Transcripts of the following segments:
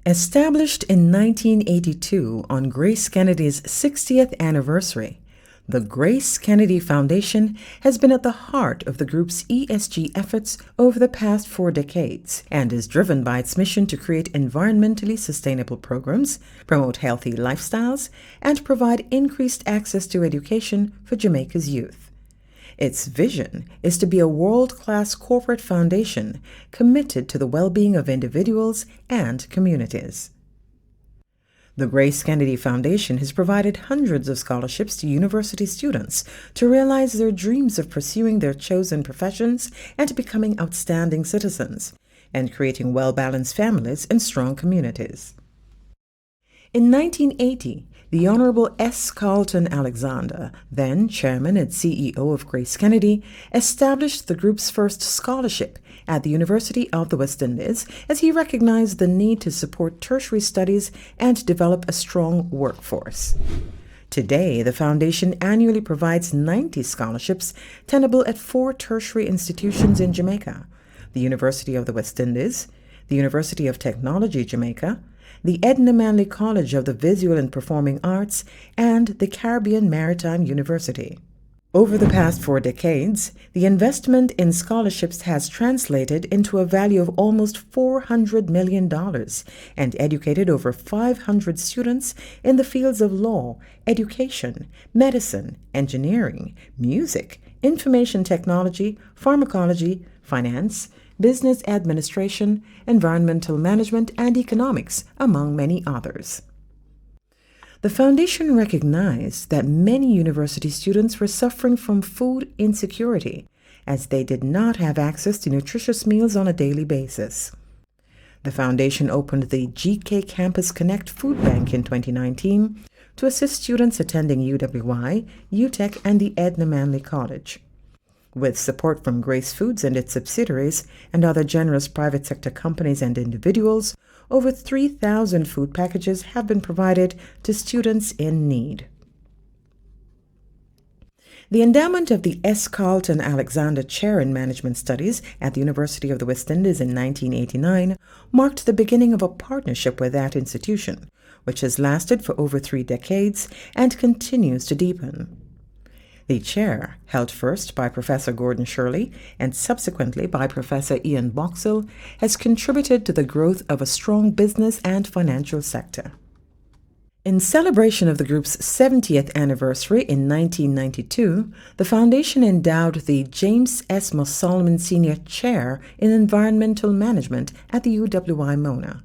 Established in 1982 on Grace Kennedy's 60th anniversary, the Grace Kennedy Foundation has been at the heart of the group's ESG efforts over the past 4 decades and is driven by its mission to create environmentally sustainable programs, promote healthy lifestyles, and provide increased access to education for Jamaica's youth. Its vision is to be a world-class corporate foundation committed to the well-being of individuals and communities. The Grace Kennedy Foundation has provided hundreds of scholarships to university students to realize their dreams of pursuing their chosen professions and becoming outstanding citizens, and creating well-balanced families and strong communities. In 1980, the Honorable S. Carlton Alexander, then Chairman and CEO of Grace Kennedy, established the group's first scholarship at the University of the West Indies as he recognized the need to support tertiary studies and develop a strong workforce. Today, the foundation annually provides 90 scholarships tenable at 4 tertiary institutions in Jamaica: the University of the West Indies, the University of Technology Jamaica, the Edna Manley College of the Visual and Performing Arts, and the Caribbean Maritime University. Over the past 4 decades, the investment in scholarships has translated into a value of almost $400 million and educated over 500 students in the fields of law, education, medicine, engineering, music, information technology, pharmacology, finance, business administration, environmental management, and economics, among many others. The foundation recognized that many university students were suffering from food insecurity, as they did not have access to nutritious meals on a daily basis. The foundation opened the GK Campus Connect Food Bank in 2019 to assist students attending UWI, UTEC, and the Edna Manley College. With support from Grace Foods and its subsidiaries and other generous private sector companies and individuals, over 3,000 food packages have been provided to students in need. The endowment of the S. Carlton Alexander Chair in Management Studies at the University of the West Indies in 1989 marked the beginning of a partnership with that institution, which has lasted for over 3 decades and continues to deepen. The chair, held first by Professor Gordon Shirley and subsequently by Professor Ian Boxall, has contributed to the growth of a strong business and financial sector. In celebration of the group's 70th anniversary in 1992, the foundation endowed the James S. Solomon Sr. Chair in Environmental Management at the UWI Mona.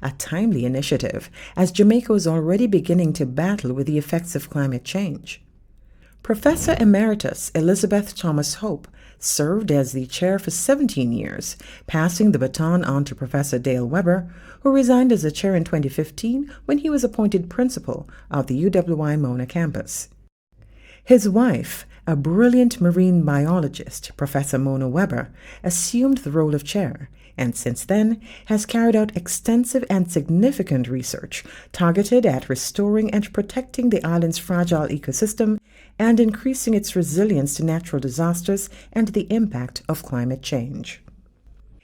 A timely initiative, as Jamaica was already beginning to battle with the effects of climate change. Professor Emeritus Elizabeth Thomas Hope served as the chair for 17 years, passing the baton on to Professor Dale Weber, who resigned as the chair in 2015 when he was appointed principal of the UWI Mona campus. His wife, a brilliant marine biologist, Professor Mona Weber, assumed the role of chair, and since then has carried out extensive and significant research targeted at restoring and protecting the island's fragile ecosystem and increasing its resilience to natural disasters and the impact of climate change.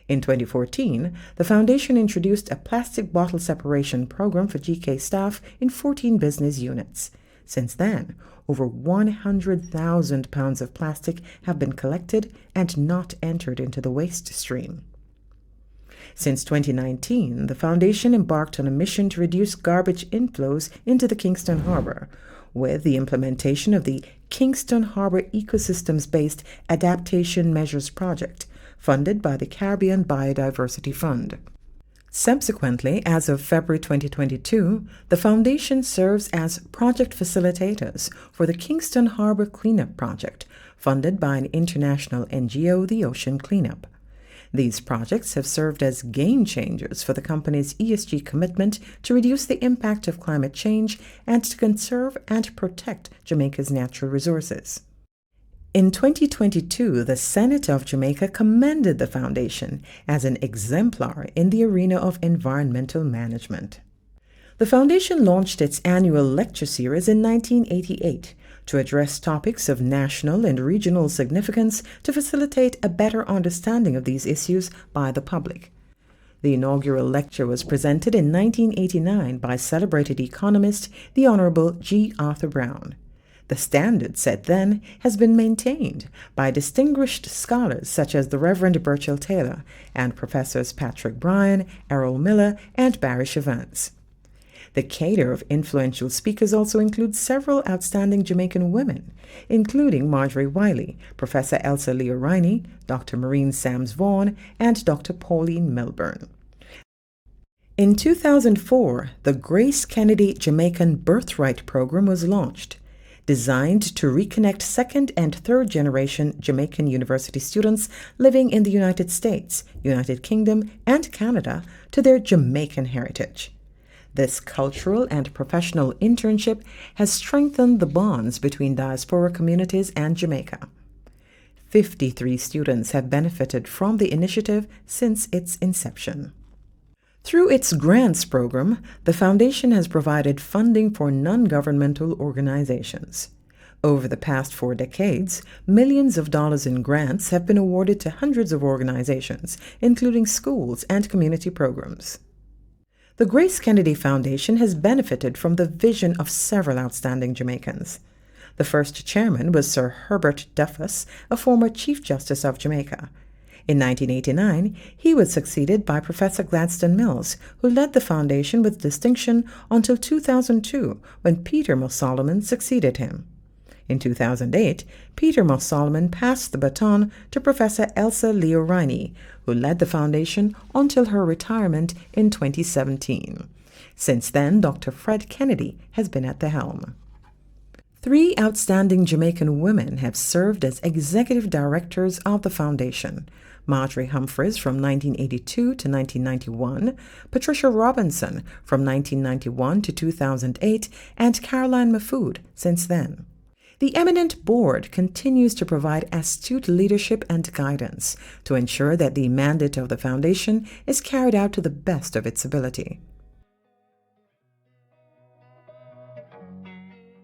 In 2014, the foundation introduced a plastic bottle separation program for GK staff in 14 business units. Since then, over 100,000 pounds of plastic have been collected and not entered into the waste stream. Since 2019, the foundation embarked on a mission to reduce garbage inflows into the Kingston Harbor, with the implementation of the Kingston Harbor Ecosystems-Based Adaptation Measures Project, funded by the Caribbean Biodiversity Fund. Subsequently, as of February 2022, the foundation serves as project facilitators for the Kingston Harbor Cleanup Project, funded by an international NGO, the Ocean Cleanup. These projects have served as game changers for the company's ESG commitment to reduce the impact of climate change and to conserve and protect Jamaica's natural resources. In 2022, the Senate of Jamaica commended the foundation as an exemplar in the arena of environmental management. The foundation launched its annual lecture series in 1988 to address topics of national and regional significance to facilitate a better understanding of these issues by the public. The inaugural lecture was presented in 1989 by celebrated economist the Honorable G. Arthur Brown. The standard set then has been maintained by distinguished scholars such as the Reverend Burchell Taylor and Professors Patrick Bryan, Errol Miller, and Barry Chavance. The cadre of influential speakers also includes several outstanding Jamaican women, including Marjorie Wiley, Professor Elsa Leo Riney, Dr. Maureen Sams Vaughan, and Dr. Pauline Milburn. In 2004, the GraceKennedy Jamaican Birthright Program was launched, designed to reconnect second and third generation Jamaican university students living in the United States, United Kingdom, and Canada to their Jamaican heritage. This cultural and professional internship has strengthened the bonds between diaspora communities and Jamaica. 53 students have benefited from the initiative since its inception. Through its grants program, the Foundation has provided funding for non-governmental organizations. Over the past 4 decades, millions of dollars in grants have been awarded to hundreds of organizations, including schools and community programs. The GraceKennedy Foundation has benefited from the vision of several outstanding Jamaicans. The first chairman was Sir Herbert Duffus, a former Chief Justice of Jamaica. In 1989, he was succeeded by Professor Gladstone Mills, who led the foundation with distinction until 2002, when Peter Moss-Solomon succeeded him. In 2008, Peter Moss-Solomon passed the baton to Professor Elsa Leo Riney, who led the foundation until her retirement in 2017. Since then, Dr. Fred Kennedy has been at the helm. 3 outstanding Jamaican women have served as executive directors of the foundation: Marjorie Humphreys from 1982 to 1991, Patricia Robinson from 1991 to 2008, and Caroline Mahfood since then. The eminent board continues to provide astute leadership and guidance to ensure that the mandate of the foundation is carried out to the best of its ability.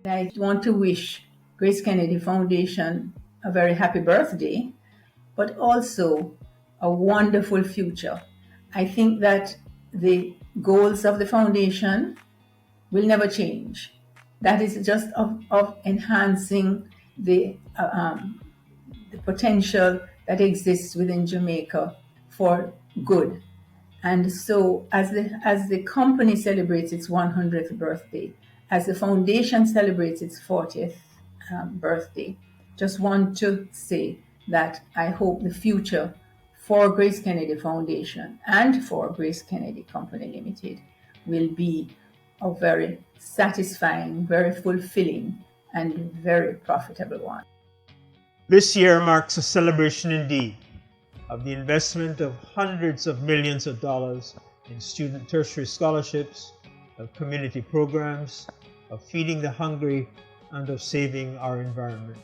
I want to wish GraceKennedy Foundation a very happy birthday, but also a wonderful future. I think that the goals of the foundation will never change. That is just of enhancing the potential that exists within Jamaica for good. And so as the company celebrates its 100th birthday, as the foundation celebrates its 40th birthday, just want to say that I hope the future for GraceKennedy Foundation and for GraceKennedy Company Limited will be a very satisfying, very fulfilling, and very profitable one. This year marks a celebration indeed of the investment of hundreds of millions of dollars in student tertiary scholarships, of community programs, of feeding the hungry, and of saving our environment.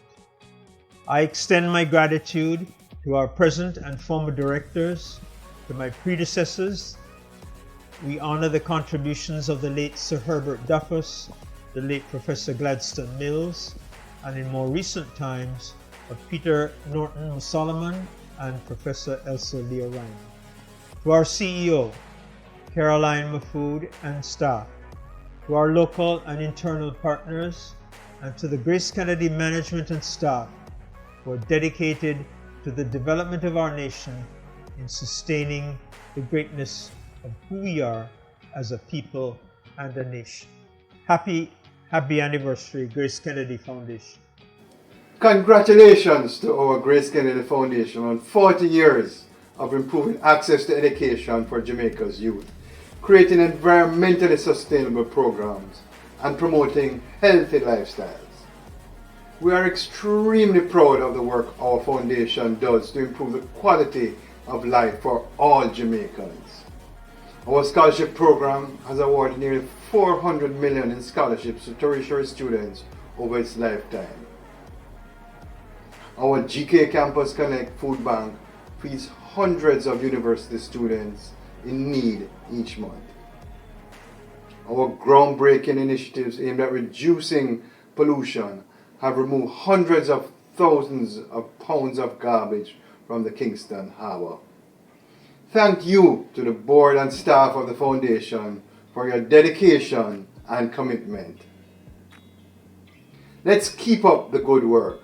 I extend my gratitude to our present and former directors, to my predecessors. We honor the contributions of the late Sir Herbert Duffus, the late Professor Gladstone Mills, and in more recent times of Peter Norton Moss-Solomon and Professor Elsa Leo Riney. To our CEO, Caroline Mahfood, and staff, to our local and internal partners, and to the GraceKennedy management and staff who are dedicated to the development of our nation in sustaining the greatness of who we are as a people and a nation. Happy anniversary, GraceKennedy Foundation. Congratulations to our GraceKennedy Foundation on 40 years of improving access to education for Jamaica's youth, creating environmentally sustainable programs, and promoting healthy lifestyles. We are extremely proud of the work our foundation does to improve the quality of life for all Jamaicans. Our scholarship program has awarded nearly 400 million in scholarships to tertiary students over its lifetime. Our GK Campus Connect food bank feeds hundreds of university students in need each month. Our groundbreaking initiatives aimed at reducing pollution have removed hundreds of thousands of pounds of garbage from the Kingston Harbour. Thank you to the board and staff of the foundation for your dedication and commitment. Let's keep up the good work.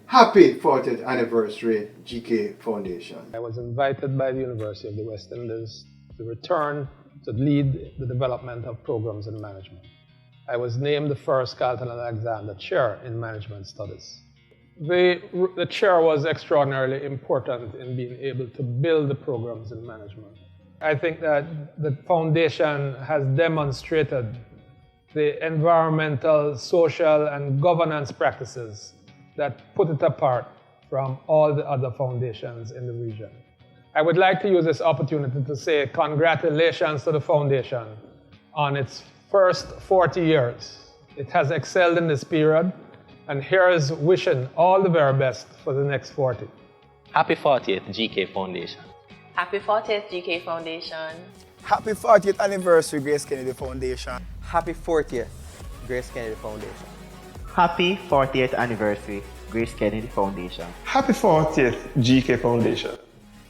Happy 40th anniversary, GK Foundation. I was invited by the University of the West Indies to return to lead the development of programs in management. I was named the first Carlton Alexander Chair in Management Studies. The chair was extraordinarily important in being able to build the programs in management. I think that the foundation has demonstrated the environmental, social, and governance practices that put it apart from all the other foundations in the region. I would like to use this opportunity to say congratulations to the foundation on its first 40 years. It has excelled in this period, and here is wishing all the very best for the next 40. Happy 40th GK Foundation. Happy 40th GK Foundation. Happy 40th anniversary, GraceKennedy Foundation. Happy 40th, GraceKennedy Foundation. Happy 40th anniversary, GraceKennedy Foundation. Happy 40th, GK Foundation.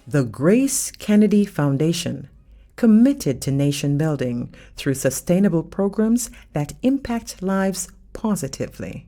The GraceKennedy Foundation, committed to nation building through sustainable programs that impact lives positively.